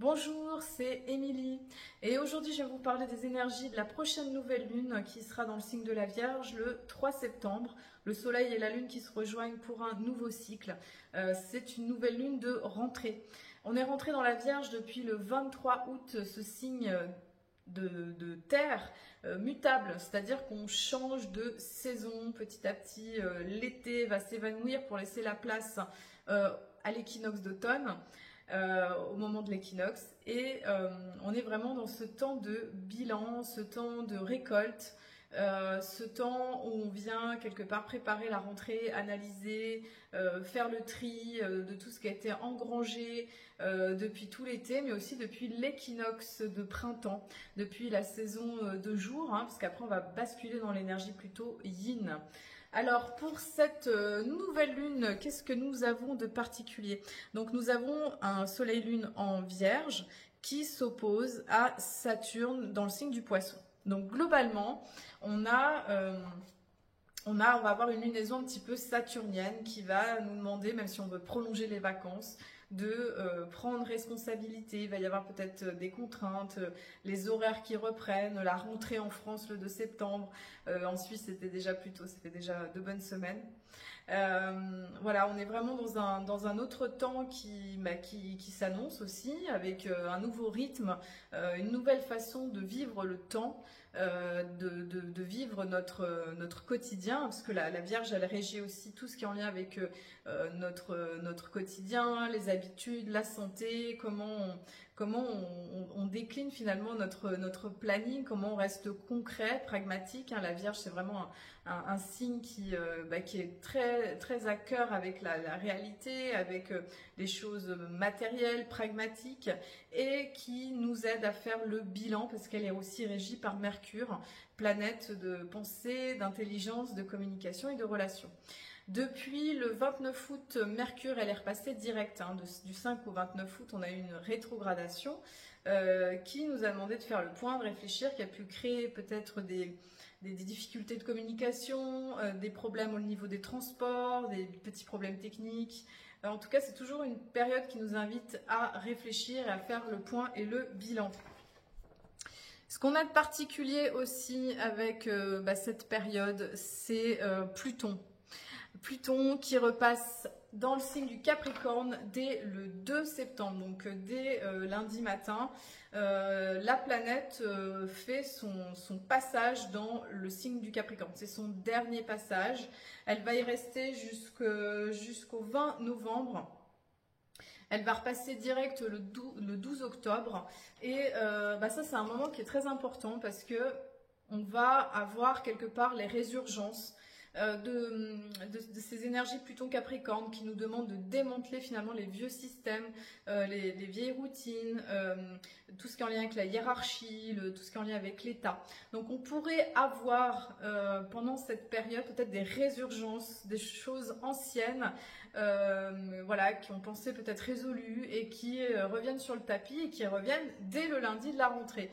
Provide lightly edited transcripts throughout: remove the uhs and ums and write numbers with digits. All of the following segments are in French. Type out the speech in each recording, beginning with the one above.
Bonjour, c'est Émilie et aujourd'hui je vais vous parler des énergies de la prochaine nouvelle lune qui sera dans le signe de la Vierge le 3 septembre. Le soleil et la lune qui se rejoignent pour un nouveau cycle. C'est une nouvelle lune de rentrée. On est rentré dans la Vierge depuis le 23 août, ce signe de terre mutable, c'est-à-dire qu'on change de saison petit à petit. L'été va s'évanouir pour laisser la place à l'équinoxe d'automne. Au moment de l'équinoxe et on est vraiment dans ce temps de bilan, ce temps de récolte, ce temps où on vient quelque part préparer la rentrée, analyser, faire le tri de tout ce qui a été engrangé depuis tout l'été, mais aussi depuis l'équinoxe de printemps, depuis la saison de jour, parce qu'après on va basculer dans l'énergie plutôt yin. Alors pour cette nouvelle lune, qu'est-ce que nous avons de particulier? Donc nous avons un soleil-lune en Vierge qui s'oppose à Saturne dans le signe du Poisson. Donc globalement, on va avoir une lunaison un petit peu saturnienne qui va nous demander, même si on veut prolonger les vacances, de prendre responsabilité. Il va y avoir peut-être des contraintes, les horaires qui reprennent, la rentrée en France le 2 septembre. En Suisse, c'était déjà plus tôt, ça fait déjà 2 bonnes semaines. Voilà, on est vraiment dans un autre temps qui s'annonce aussi, avec un nouveau rythme, une nouvelle façon de vivre le temps, de vivre notre quotidien, parce que la Vierge, elle régit aussi tout ce qui est en lien avec notre quotidien, les habitudes, la santé, comment on décline finalement notre planning, comment on reste concret, pragmatique. La Vierge, c'est vraiment un signe qui est très, très à cœur avec la réalité, avec les choses matérielles, pragmatiques, et qui nous aide à faire le bilan, parce qu'elle est aussi régie par Mercure, planète de pensée, d'intelligence, de communication et de relations. Depuis le 29 août, Mercure, elle est repassée direct. Du 5 au 29 août, on a eu une rétrogradation qui nous a demandé de faire le point, de réfléchir, qui a pu créer peut-être des difficultés de communication, des problèmes au niveau des transports, des petits problèmes techniques. En tout cas, c'est toujours une période qui nous invite à réfléchir et à faire le point et le bilan. Ce qu'on a de particulier aussi avec cette période, c'est Pluton. Pluton qui repasse dans le signe du Capricorne dès le 2 septembre, donc dès lundi matin. La planète fait son passage dans le signe du Capricorne. C'est son dernier passage. Elle va y rester jusqu'au 20 novembre. Elle va repasser direct le 12 octobre. Et ça, c'est un moment qui est très important parce que on va avoir quelque part les résurgences de ces énergies Pluton Capricorne qui nous demandent de démanteler finalement les vieux systèmes, les vieilles routines, tout ce qui est en lien avec la hiérarchie, tout ce qui est en lien avec l'État. Donc on pourrait avoir pendant cette période peut-être des résurgences, des choses anciennes qui ont pensé peut-être résolues et qui reviennent sur le tapis et qui reviennent dès le lundi de la rentrée.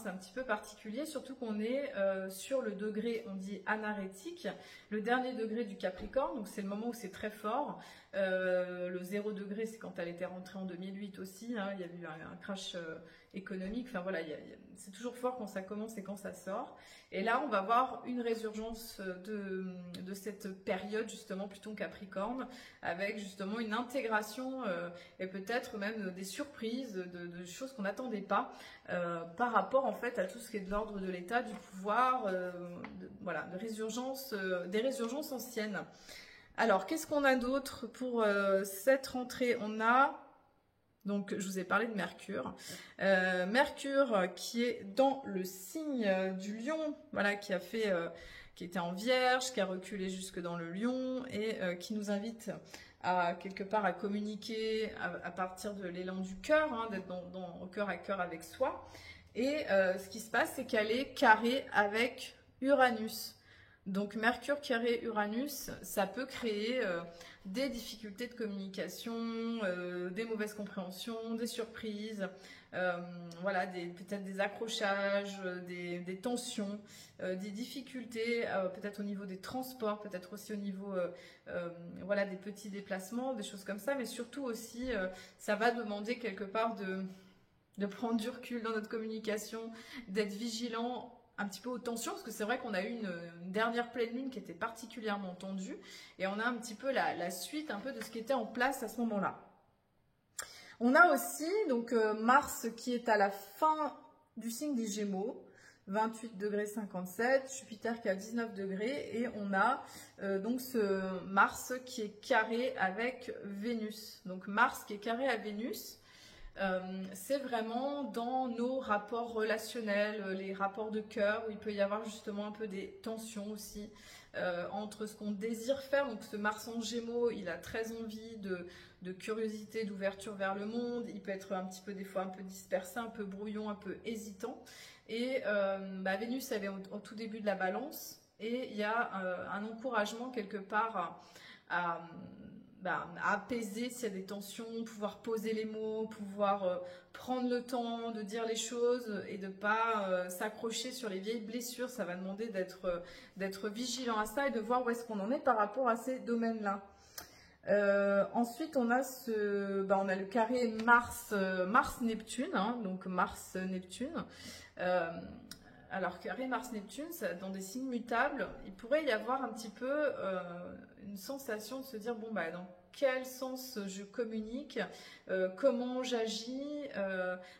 C'est un petit peu particulier, surtout qu'on est sur le degré, on dit anarétique, le dernier degré du Capricorne, donc c'est le moment où c'est très fort. Le 0 degré, c'est quand elle était rentrée en 2008 aussi, il y a eu un crash économique, enfin voilà, c'est toujours fort quand ça commence et quand ça sort. Et là, on va voir une résurgence de cette période, justement, Pluton Capricorne, avec justement une intégration et peut-être même des surprises, de choses qu'on n'attendait pas par rapport en fait à tout ce qui est de l'ordre de l'État, du pouvoir, de résurgence, des résurgences anciennes. Alors, qu'est-ce qu'on a d'autre pour cette rentrée? On a, donc je vous ai parlé de Mercure. Mercure qui est dans le signe du Lion, qui était en Vierge, qui a reculé jusque dans le Lion et qui nous invite à quelque part à communiquer à partir de l'élan du cœur, d'être au cœur à cœur avec soi. Et ce qui se passe, c'est qu'elle est carrée avec Uranus. Donc Mercure carré Uranus, ça peut créer des difficultés de communication, des mauvaises compréhensions, des surprises, peut-être des accrochages, des tensions, des difficultés, peut-être au niveau des transports, peut-être aussi au niveau des petits déplacements, des choses comme ça, mais surtout aussi ça va demander quelque part de prendre du recul dans notre communication, d'être vigilant un petit peu aux tensions, parce que c'est vrai qu'on a eu une dernière pleine lune qui était particulièrement tendue, et on a un petit peu la suite un peu de ce qui était en place à ce moment-là. On a aussi donc Mars qui est à la fin du signe des Gémeaux, 28 degrés 57, Jupiter qui est à 19 degrés, et on a donc ce Mars qui est carré avec Vénus. Donc Mars qui est carré à Vénus, c'est vraiment dans nos rapports relationnels, les rapports de cœur, où il peut y avoir justement un peu des tensions aussi entre ce qu'on désire faire. Donc ce Mars en Gémeaux, il a très envie de curiosité, d'ouverture vers le monde. Il peut être un petit peu des fois un peu dispersé, un peu brouillon, un peu hésitant. Et Vénus, elle est au tout début de la Balance, et il y a un encouragement quelque part à apaiser s'il y a des tensions, pouvoir poser les mots, pouvoir prendre le temps de dire les choses et de ne pas s'accrocher sur les vieilles blessures. Ça va demander d'être vigilant à ça et de voir où est-ce qu'on en est par rapport à ces domaines-là. Ensuite, on a on a le carré Mars-Neptune, donc Mars-Neptune. Alors, carré Mars-Neptune, dans des signes mutables, il pourrait y avoir un petit peu une sensation de se dire, bon, dans quel sens je communique, comment j'agis,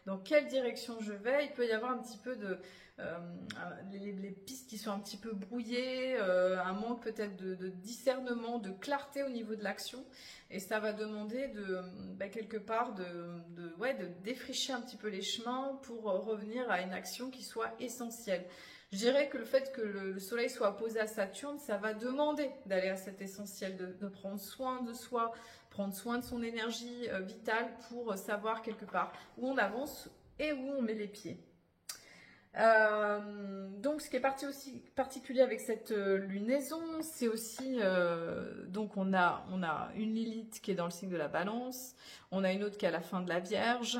dans quelle direction je vais. Il peut y avoir un petit peu les pistes qui sont un petit peu brouillées, un manque peut-être de discernement, de clarté au niveau de l'action. Et ça va demander quelque part de défricher un petit peu les chemins pour revenir à une action qui soit essentielle. Je dirais que le fait que le Soleil soit opposé à Saturne, ça va demander d'aller à cet essentiel, de prendre soin de soi, prendre soin de son énergie vitale pour savoir quelque part où on avance et où on met les pieds. Donc ce qui est aussi particulier avec cette lunaison, c'est aussi donc on a une Lilith qui est dans le signe de la Balance, on a une autre qui est à la fin de la Vierge.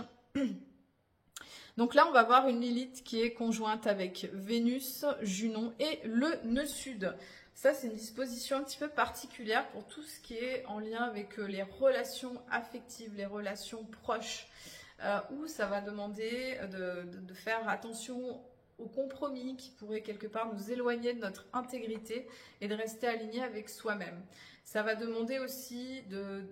Donc là on va voir une Lilith qui est conjointe avec Vénus, Junon et le nœud sud. Ça c'est une disposition un petit peu particulière pour tout ce qui est en lien avec les relations affectives, les relations proches. Où ça va demander de faire attention aux compromis qui pourraient quelque part nous éloigner de notre intégrité et de rester aligné avec soi-même. Ça va demander aussi de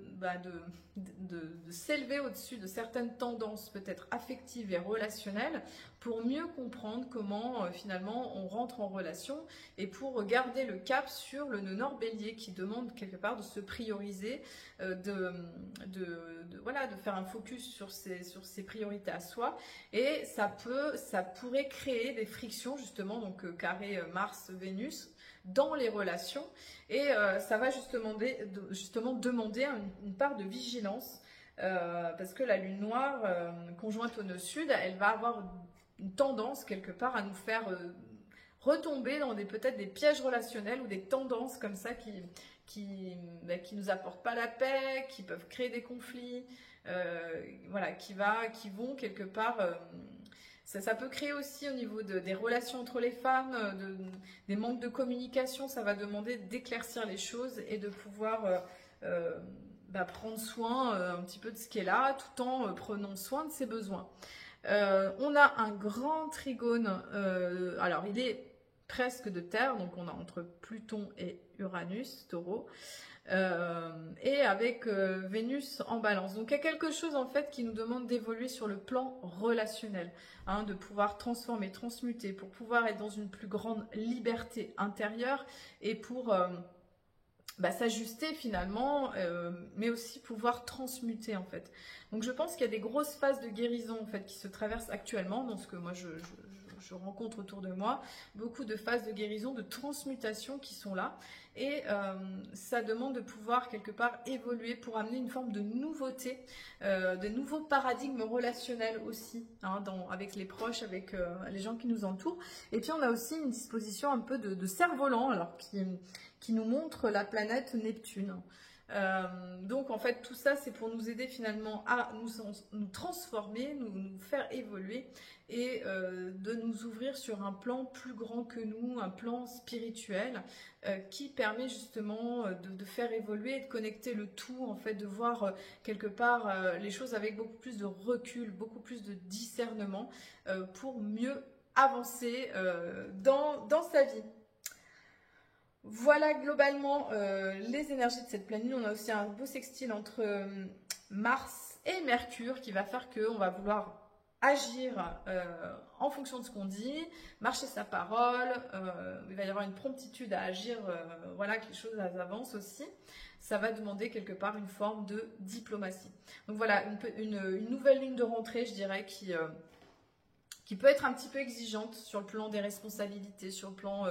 s'élever au-dessus de certaines tendances peut-être affectives et relationnelles pour mieux comprendre comment finalement on rentre en relation et pour garder le cap sur le nœud nord bélier qui demande quelque part de se prioriser, de faire un focus sur ses priorités à soi, et ça pourrait créer des frictions justement, donc carré Mars-Vénus dans les relations, et ça va justement demander une part de vigilance parce que la lune noire conjointe au nœud sud, elle va avoir une tendance quelque part à nous faire retomber dans peut-être des pièges relationnels ou des tendances comme ça qui nous apportent pas la paix, qui peuvent créer des conflits, qui vont quelque part ça peut créer aussi au niveau des relations entre les femmes, des manques de communication. Ça va demander d'éclaircir les choses et de pouvoir prendre soin un petit peu de ce qui est là, tout en prenant soin de ses besoins. On a un grand trigone, alors il est presque de terre, donc on a entre Pluton et Uranus, Taureau, et avec Vénus en Balance. Donc il y a quelque chose en fait qui nous demande d'évoluer sur le plan relationnel, de pouvoir transformer, transmuter, pour pouvoir être dans une plus grande liberté intérieure et pour s'ajuster finalement, mais aussi pouvoir transmuter en fait. Donc je pense qu'il y a des grosses phases de guérison en fait qui se traversent actuellement dans ce que moi je rencontre autour de moi, beaucoup de phases de guérison, de transmutation qui sont là, et ça demande de pouvoir quelque part évoluer pour amener une forme de nouveauté, de nouveaux paradigmes relationnels aussi, avec les proches, avec les gens qui nous entourent. Et puis on a aussi une disposition un peu de cerf-volant, alors qui nous montre la planète Neptune. Donc en fait tout ça c'est pour nous aider finalement à nous transformer, nous faire évoluer et de nous ouvrir sur un plan plus grand que nous, un plan spirituel qui permet justement de faire évoluer et de connecter le tout, en fait, de voir quelque part les choses avec beaucoup plus de recul, beaucoup plus de discernement pour mieux avancer dans sa vie. Voilà globalement les énergies de cette pleine lune. On a aussi un beau sextile entre Mars et Mercure qui va faire qu'on va vouloir agir en fonction de ce qu'on dit, marcher sa parole, il va y avoir une promptitude à agir, voilà, que les choses avancent aussi. Ça va demander quelque part une forme de diplomatie. Donc voilà, une nouvelle ligne de rentrée, je dirais, qui peut être un petit peu exigeante sur le plan des responsabilités, sur le plan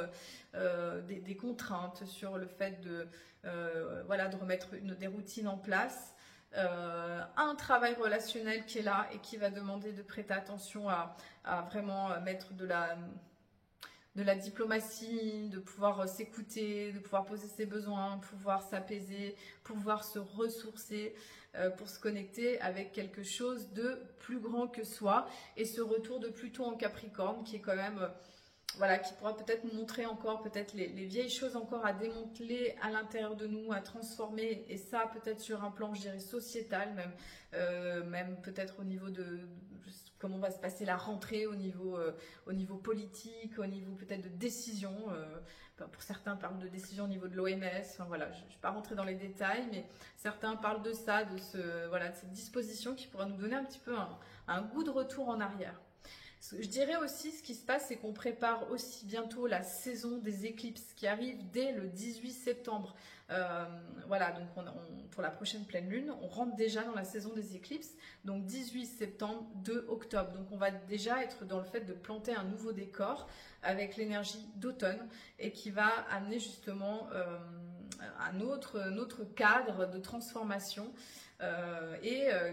des contraintes, sur le fait voilà, de remettre des routines en place. Un travail relationnel qui est là et qui va demander de prêter attention à vraiment mettre de la diplomatie, de pouvoir s'écouter, de pouvoir poser ses besoins, pouvoir s'apaiser, pouvoir se ressourcer pour se connecter avec quelque chose de plus grand que soi. Et ce retour de Pluton en Capricorne qui est quand même... voilà, qui pourra peut-être nous montrer encore peut-être les vieilles choses encore à démanteler à l'intérieur de nous, à transformer, et ça peut-être sur un plan, je dirais, sociétal, même peut-être au niveau de comment va se passer la rentrée, au niveau politique, au niveau peut-être de décision. Pour certains parlent de décision au niveau de l'OMS, enfin, voilà, je ne vais pas rentrer dans les détails, mais certains parlent de ça, voilà, de cette disposition qui pourra nous donner un petit peu un goût de retour en arrière. Je dirais aussi, ce qui se passe, c'est qu'on prépare aussi bientôt la saison des éclipses qui arrive dès le 18 septembre. Voilà, donc pour la prochaine pleine lune, on rentre déjà dans la saison des éclipses, donc 18 septembre, 2 octobre. Donc on va déjà être dans le fait de planter un nouveau décor avec l'énergie d'automne et qui va amener justement un autre cadre de transformation.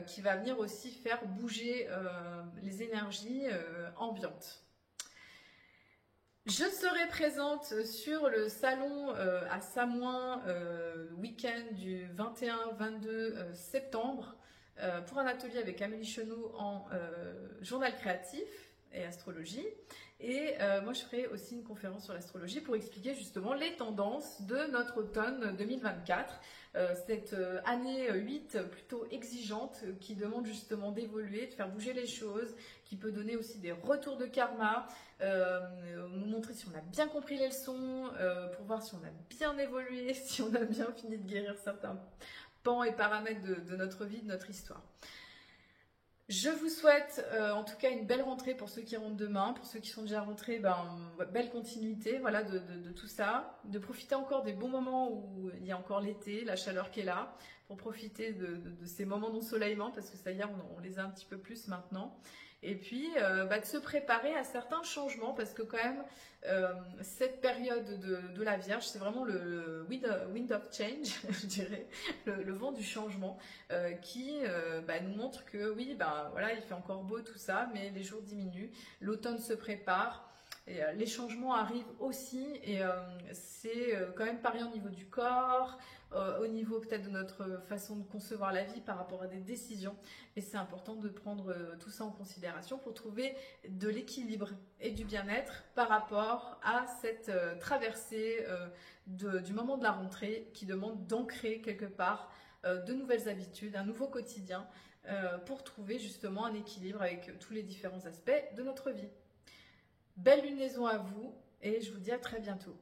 Qui va venir aussi faire bouger les énergies ambiantes. Je serai présente sur le salon à Samoin week-end du 21-22 septembre pour un atelier avec Amélie Chenot en journal créatif et astrologie. Et moi, je ferai aussi une conférence sur l'astrologie pour expliquer justement les tendances de notre automne 2024. Cette année 8 plutôt exigeante qui demande justement d'évoluer, de faire bouger les choses, qui peut donner aussi des retours de karma, nous montrer si on a bien compris les leçons, pour voir si on a bien évolué, si on a bien fini de guérir certains pans et paramètres de notre vie, de notre histoire. Je vous souhaite en tout cas une belle rentrée pour ceux qui rentrent demain, pour ceux qui sont déjà rentrés, belle continuité, voilà, de tout ça, de profiter encore des bons moments où il y a encore l'été, la chaleur qui est là, pour profiter de ces moments d'ensoleillement, parce que ça y est, on les a un petit peu plus maintenant. Et puis de se préparer à certains changements, parce que quand même cette période de la Vierge, c'est vraiment le wind of change, je dirais, le vent du changement, qui nous montre que oui, voilà, il fait encore beau tout ça, mais les jours diminuent, l'automne se prépare. Et, les changements arrivent aussi et c'est quand même pareil au niveau du corps, au niveau peut-être de notre façon de concevoir la vie par rapport à des décisions. Et c'est important de prendre tout ça en considération pour trouver de l'équilibre et du bien-être par rapport à cette traversée du moment de la rentrée qui demande d'ancrer quelque part de nouvelles habitudes, un nouveau quotidien pour trouver justement un équilibre avec tous les différents aspects de notre vie. Belle lunaison à vous et je vous dis à très bientôt.